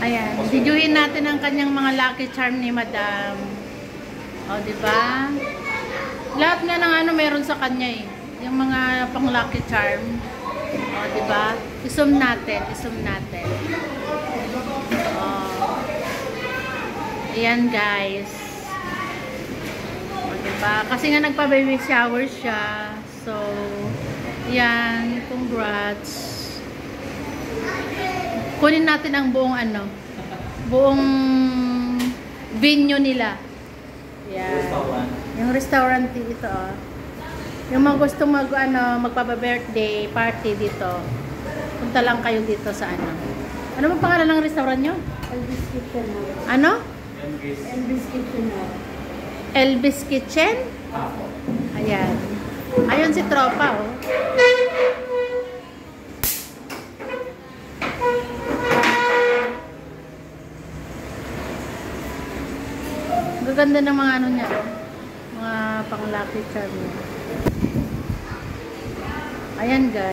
Ayan, videohin natin ang kanyang mga lucky charm ni Madam. O, diba? Lahat nga ng ano meron sa kanya eh. Yung mga pang lucky charm. O, diba? I-zoom natin, i-zoom natin. O. Ayan guys. O, diba? Kasi nga nagpa-baby shower siya. So, yan. Congrats. Kunin natin ang buong ano, buong venue nila. Yan. Yung restaurant dito, oh. Yung mga gustong magpapa-birthday party dito, punta lang kayo dito sa ano. Ano ba pangalan ng restaurant nyo? Elvis Kitchen. Ano? Elvis Kitchen. Elvis Kitchen? Ayan. Ayun si Tropa, oh. Gaganda ng mga ano niya, mga pang lucky charm niya. Ayan guys.